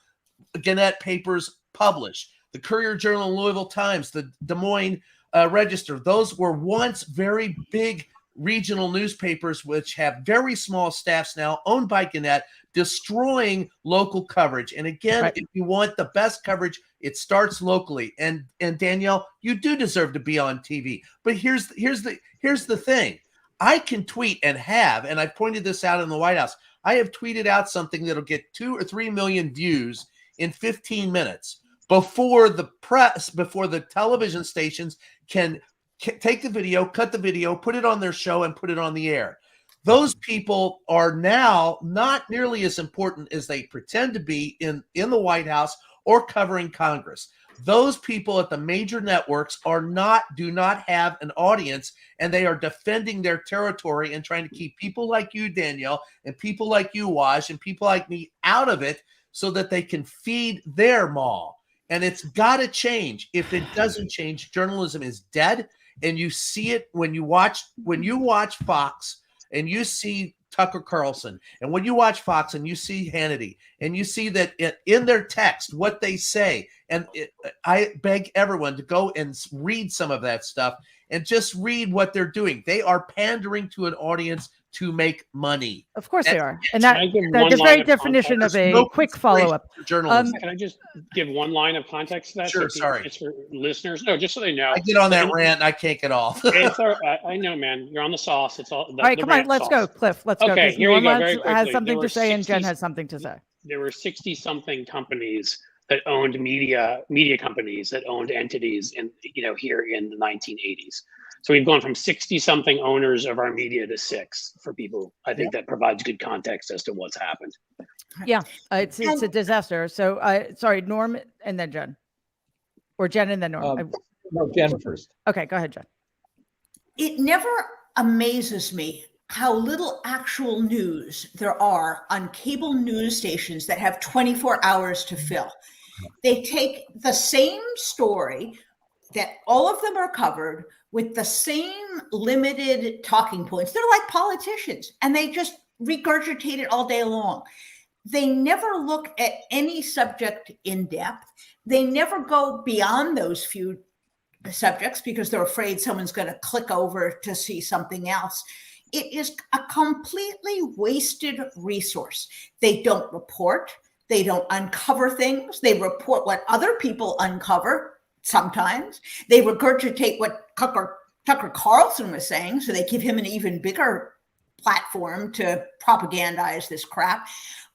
Gannett papers publish. The Courier-Journal and Louisville Times, the Des Moines Register, those were once very big regional newspapers which have very small staffs now, owned by Gannett, destroying local coverage. And again, if you want the best coverage, it starts locally. And Danielle, you do deserve to be on TV. But here's the thing. I can tweet and I pointed this out in the White House. I have tweeted out something that'll get 2 or 3 million views in 15 minutes before the press, before the television stations can take the video, cut the video, put it on their show, and put it on the air. Those people are now not nearly as important as they pretend to be in the White House or covering Congress. Those people at the major networks do not have an audience, and they are defending their territory and trying to keep people like you, Danielle, and people like you, Waj, and people like me out of it so that they can feed their maw. And it's got to change. If it doesn't change, journalism is dead. And you see it when you watch Fox and you see Tucker Carlson, and when you watch Fox and you see Hannity, and you see that in their text, what they say. And I beg everyone to go and read some of that stuff and just read what they're doing. They are pandering to an audience to make money. Of course they are. And that the very definition of a quick follow-up. Can I just give one line of context to that? Sure, sorry. It's for listeners. No, just so they know. I get on that rant and I can't get off. It's all right. I know, man. You're on the sauce. It's all right, come on, let's go, Cliff. Let's go. Okay, here you go. Very quickly. Has something to say, and Jen has something to say. There were 60-something companies that owned media companies that owned entities here in the 1980s. So we've gone from 60-something owners of our media to 6 for people. I think that provides good context as to what's happened. Yeah, it's a disaster. So sorry, Norm and then Jen. Or Jen and then Norm. No, Jen first. Okay, go ahead, Jen. It never amazes me how little actual news there are on cable news stations that have 24 hours to fill. They take the same story that all of them are covered with the same limited talking points. They're like politicians, and they just regurgitate it all day long. They never look at any subject in depth. They never go beyond those few subjects because they're afraid someone's going to click over to see something else. It is a completely wasted resource. They don't report. They don't uncover things. They report what other people uncover. Sometimes they regurgitate what Tucker Carlson was saying, so they give him an even bigger platform to propagandize this crap.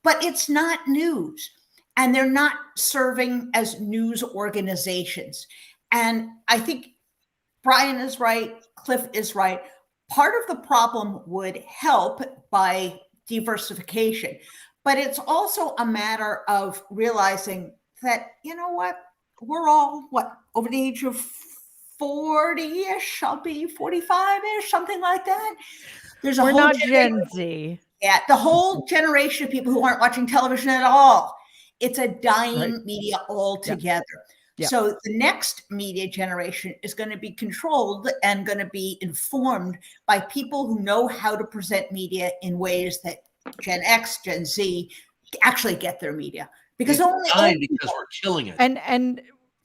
But it's not news, and they're not serving as news organizations. And I think Brian is right, Cliff is right. Part of the problem would help by diversification, but it's also a matter of realizing that, you know what? We're all, over the age of 40-ish, I'll be 45-ish, something like that. We're not Gen Z. Yeah, the whole generation of people who aren't watching television at all. It's a dying media altogether. Yeah. So the next media generation is going to be controlled and going to be informed by people who know how to present media in ways that Gen X, Gen Z actually get their media. Because It's only fine because we're killing it.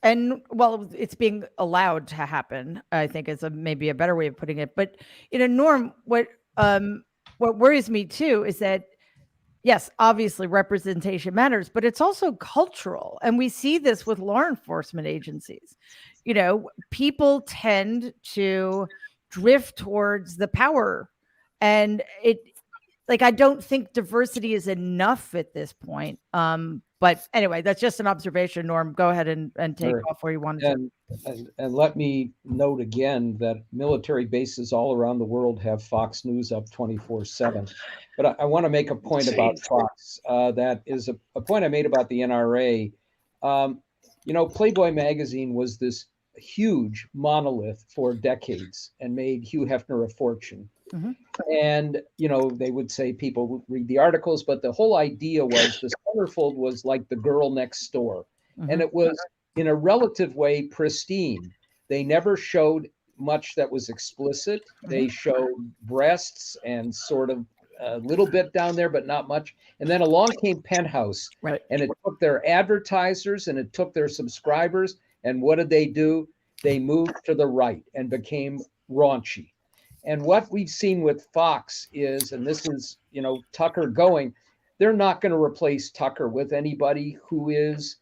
And well, it's being allowed to happen, I think is maybe a better way of putting it. But Norm, what worries me too is that, yes, obviously representation matters, but it's also cultural. And we see this with law enforcement agencies. People tend to drift towards the power. And I don't think diversity is enough at this point. But anyway, that's just an observation. Norm, go ahead and take Sure. off where you wanted to. And let me note again that military bases all around the world have Fox News up 24/7. But I want to make a point about Fox. That is a point I made about the NRA. Playboy magazine was this huge monolith for decades and made Hugh Hefner a fortune. Mm-hmm. And, they would say people would read the articles, but the whole idea was the centerfold was like the girl next door. Mm-hmm. And it was in a relative way pristine. They never showed much that was explicit. Mm-hmm. They showed breasts and sort of a little bit down there, but not much. And then along came Penthouse, right? And it took their advertisers and it took their subscribers. And what did they do? They moved to the right and became raunchy. And what we've seen with Fox is, and this is, Tucker going, they're not going to replace Tucker with anybody who is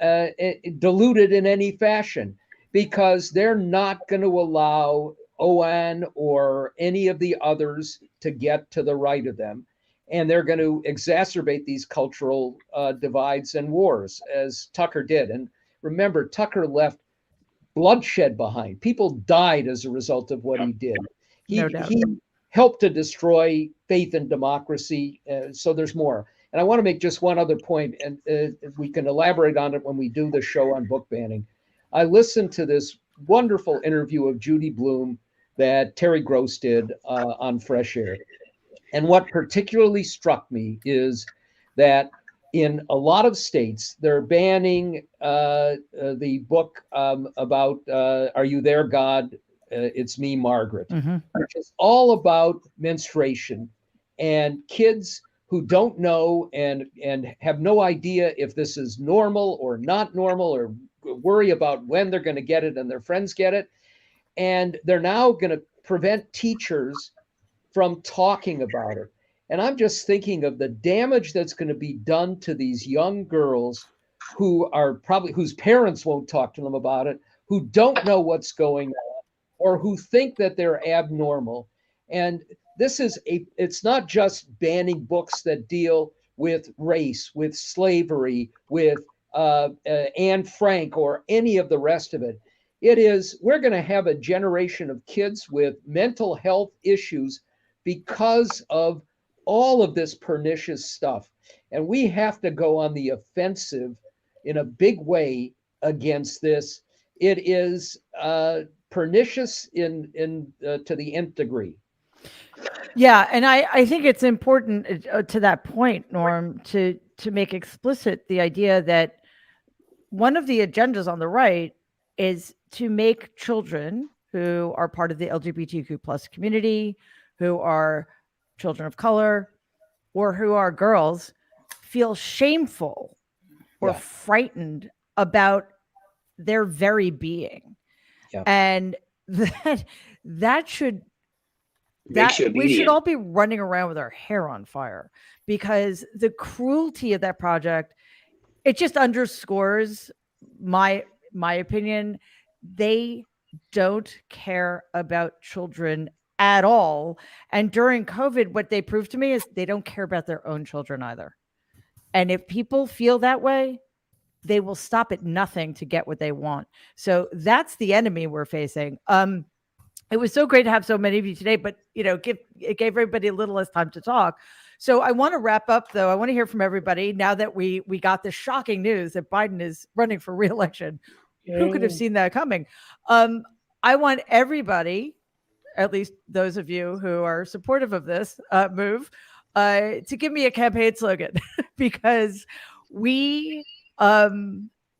diluted in any fashion, because they're not going to allow Owen or any of the others to get to the right of them. And they're going to exacerbate these cultural divides and wars, as Tucker did. And remember, Tucker left bloodshed behind. People died as a result of what he did. He helped to destroy faith in democracy. So there's more. And I want to make just one other point, and we can elaborate on it when we do the show on book banning. I listened to this wonderful interview of Judy Blume that Terry Gross did on Fresh Air. And what particularly struck me is that in a lot of states, they're banning the book about Are You There, God? It's Me, Margaret, mm-hmm. which is all about menstruation and kids who don't know and have no idea if this is normal or not normal, or worry about when they're going to get it and their friends get it. And they're now going to prevent teachers from talking about it. And I'm just thinking of the damage that's going to be done to these young girls who are probably, whose parents won't talk to them about it, who don't know what's going on, or who think that they're abnormal. And this is it's not just banning books that deal with race, with slavery, with Anne Frank, or any of the rest of it. It is, we're going to have a generation of kids with mental health issues because of all of this pernicious stuff. And we have to go on the offensive in a big way against this. It is pernicious in to the nth degree. Yeah, and I think it's important to that point, Norm, to make explicit the idea that one of the agendas on the right is to make children who are part of the LGBTQ plus community, who are children of color, or who are girls, feel shameful or frightened about their very being. Yeah. And that should we should all be running around with our hair on fire, because the cruelty of that project, it just underscores my opinion. They don't care about children at all. And during COVID, what they proved to me is they don't care about their own children either. And if people feel that way, they will stop at nothing to get what they want. So that's the enemy we're facing. It was so great to have so many of you today, but it gave everybody a little less time to talk. So I want to wrap up, though. I want to hear from everybody now that we got the shocking news that Biden is running for re-election. Who could have seen that coming? I want everybody, at least those of you who are supportive of this move, to give me a campaign slogan, because we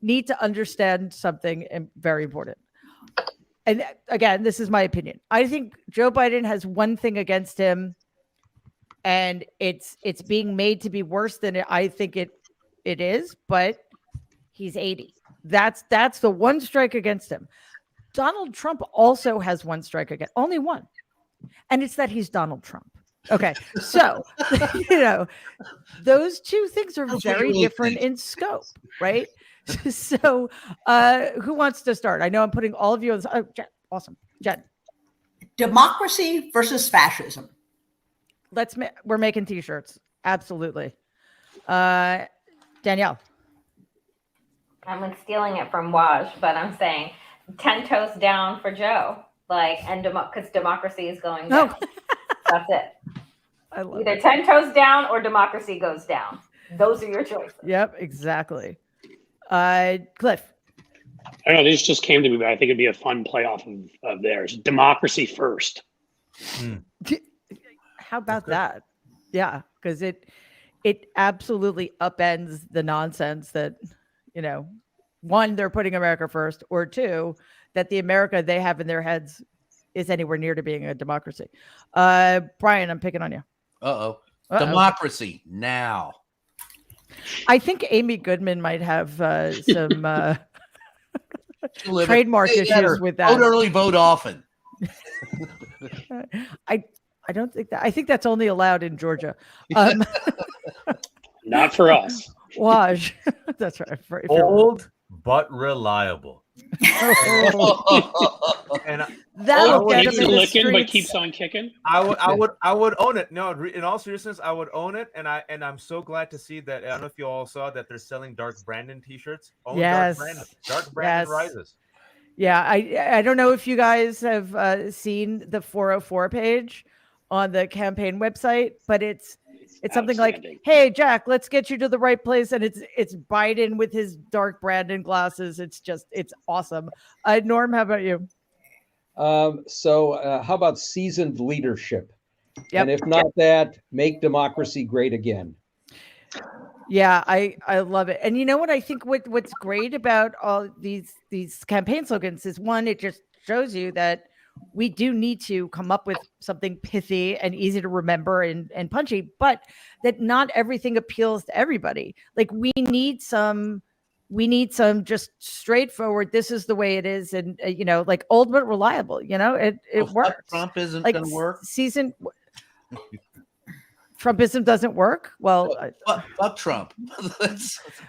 need to understand something very important. And again, this is my opinion. I think Joe Biden has one thing against him, and it's being made to be worse than I think it it is, but he's 80. That's the one strike against him. Donald Trump also has one strike against, only one. And it's that he's Donald Trump. Okay. So, those two things are very different in scope, right? So, who wants to start? I know I'm putting all of you on this. Oh, Jen, awesome. Jen. Democracy versus fascism. We're making t-shirts. Absolutely. Danielle. I'm stealing it from Waj, but I'm saying 10 toes down for Joe. Because democracy is going down. Oh. That's it. I love Either it. 10 toes down or democracy goes down. Those are your choices. Yep, exactly. Cliff. I don't know. This just came to me, but I think it'd be a fun playoff of theirs. Democracy first. How about that? Yeah, because it absolutely upends the nonsense that, one, they're putting America first, or two, that the America they have in their heads is anywhere near to being a democracy. Brian, I'm picking on you. Uh-oh. Democracy now. I think Amy Goodman might have some trademark issues with that. Vote early, vote often. I don't think that. I think that's only allowed in Georgia. Not for us. Waj. That's right. Old but reliable. And that'll get him in the streets. But keeps on kicking. I would own it. No, in all seriousness, I would own it, and I'm so glad to see that. I don't know if you all saw that they're selling Dark Brandon T-shirts. Yes, Dark Brandon rises. Yeah, I don't know if you guys have seen the 404 page on the campaign website, but it's something like, "Hey Jack, let's get you to the right place," and it's Biden with his Dark Brandon glasses. It's awesome. Norm, how about you? So how about seasoned leadership? Yep. And if not that, make democracy great again. Yeah, I love it. And you know what? I think what's great about all these campaign slogans is, one, it just shows you that we do need to come up with something pithy and easy to remember and punchy, but that not everything appeals to everybody. Like we need some just straightforward, this is the way it is. And like old, but reliable, it works. Trump isn't like going to work. Trumpism doesn't work. Well, fuck Trump.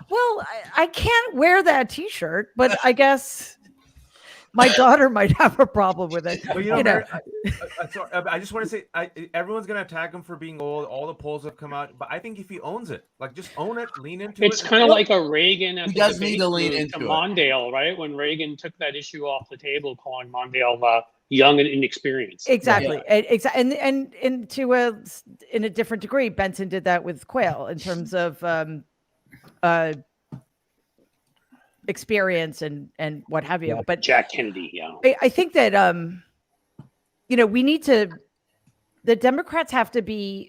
Well, I can't wear that T-shirt, but I guess my daughter might have a problem with it. Well, I just want to say, everyone's going to attack him for being old. All the polls have come out, but I think if he owns it, just own it, lean into it. It's kind of like a Reagan at he the does need to lean debate into to Mondale, right? When Reagan took that issue off the table, calling Mondale young and inexperienced. Exactly. Yeah. And to in a different degree, Benson did that with Quayle in terms of experience and what have you. Yeah, but Jack Kennedy, yeah. I think that we need to, the Democrats have to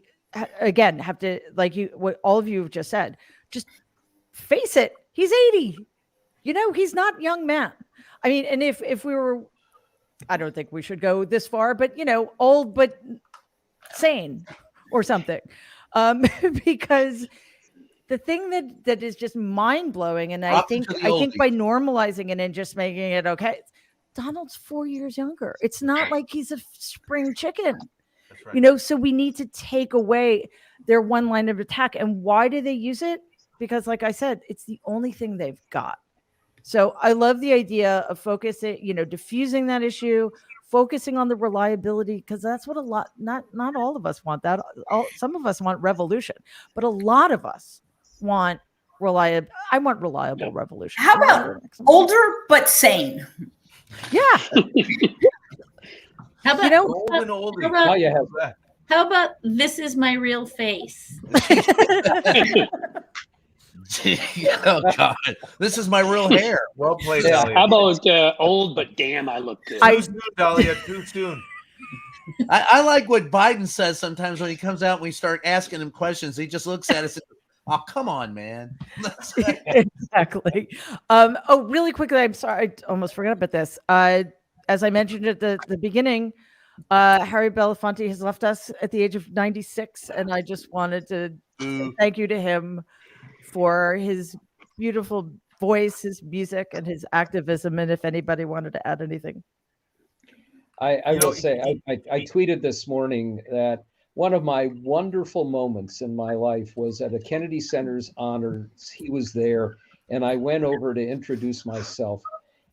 like what all of you have just said, just face it. He's 80. He's not a young man. I mean, and if we were, I don't think we should go this far, but old but sane or something, because the thing that is just mind blowing, and I think by normalizing it and just making it okay, Donald's 4 years younger. It's not like he's a spring chicken. That's right. So we need to take away their one line of attack. And why do they use it? Because, like I said, it's the only thing they've got. So I love the idea of focusing, diffusing that issue, focusing on the reliability, because that's what not all of us want that. Some of us want revolution, but a lot of us want reliable. I want reliable revolution. How about older but sane? Yeah. How about how about this is my real face? Oh God, this is my real hair. Well played. Yeah. How about old but damn, I look good. Too soon, Dahlia. Too soon. I like what Biden says sometimes when he comes out and we start asking him questions. He just looks at us and, oh, come on, man. Exactly. Really quickly, I'm sorry, I almost forgot about this. As I mentioned at the beginning, Harry Belafonte has left us at the age of 96, and I just wanted to say thank you to him for his beautiful voice, his music, and his activism. And if anybody wanted to add anything. I will say, I tweeted this morning that one of my wonderful moments in my life was at a Kennedy Center's honors. He was there, and I went over to introduce myself,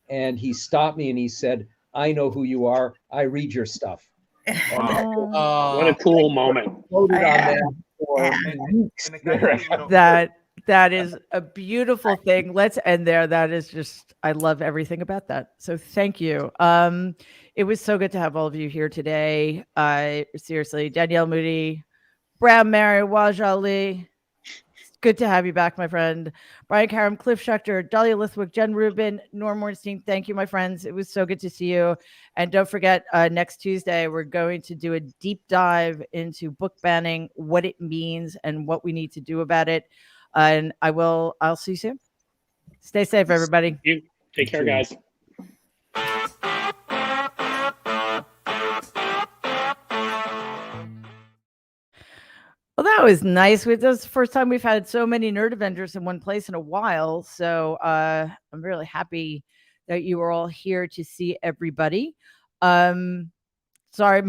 and he stopped me and he said, "I know who you are. I read your stuff." What a cool moment. Voted on that for weeks thereafter. That is a beautiful thing. Let's end there. That is just, I love everything about that. So thank you. It was so good to have all of you here today. Seriously, Danielle Moodie, Brown Mary, Waj Ali. It's good to have you back, my friend. Brian Karem, Cliff Schechter, Dahlia Lithwick, Jen Rubin, Norm Ornstein. Thank you, my friends. It was so good to see you. And don't forget, next Tuesday, we're going to do a deep dive into book banning, what it means, and what we need to do about it. And I'll see you soon. Stay safe, everybody. Take care, guys. Well, that was nice. This is the first time we've had so many Nerd Avengers in one place in a while. So I'm really happy that you were all here to see everybody. Sorry,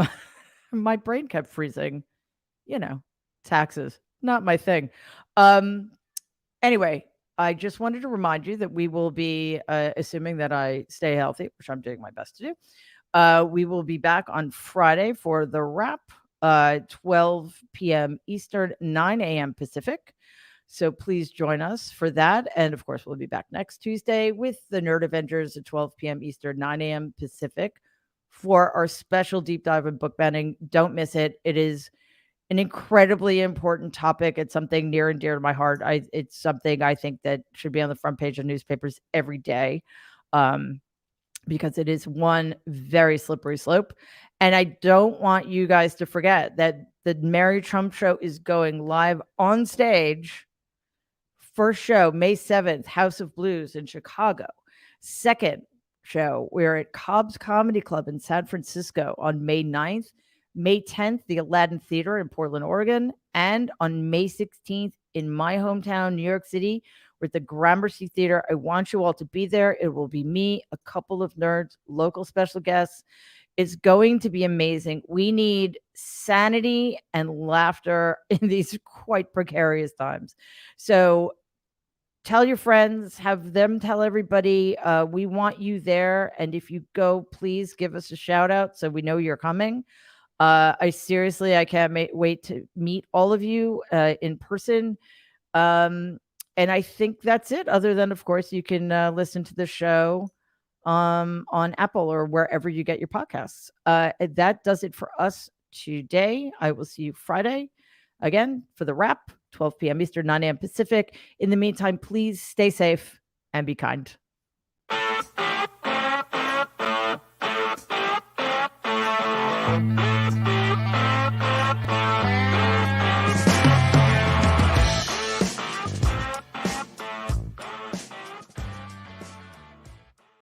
my brain kept freezing. Taxes, not my thing. Anyway, I just wanted to remind you that we will be, assuming that I stay healthy, which I'm doing my best to do, we will be back on Friday for the wrap, 12 p.m. Eastern, 9 a.m. Pacific. So please join us for that. And of course, we'll be back next Tuesday with the Nerd Avengers at 12 p.m. Eastern, 9 a.m. Pacific for our special deep dive in book banning. Don't miss it. It is an incredibly important topic. It's something near and dear to my heart. It's something I think that should be on the front page of newspapers every day, because it is one very slippery slope. And I don't want you guys to forget that the Mary Trump Show is going live on stage. First show, May 7th, House of Blues in Chicago. Second show, we're at Cobbs Comedy Club in San Francisco on May 9th. May 10th, the Aladdin Theater in Portland, Oregon. And on May 16th, in my hometown, New York City, we're at the Gramercy Theater. I want you all to be there. It will be me, a couple of nerds, local special guests. It's going to be amazing. We need sanity and laughter in these quite precarious times. So tell your friends, have them tell everybody. We want you there. And if you go, please give us a shout out so we know you're coming. I can't wait to meet all of you in person. And I think that's it. Other than, of course, you can listen to the show on Apple or wherever you get your podcasts. That does it for us today. I will see you Friday again for the wrap, 12 p.m. Eastern, 9 a.m. Pacific. In the meantime, please stay safe and be kind. Thank you.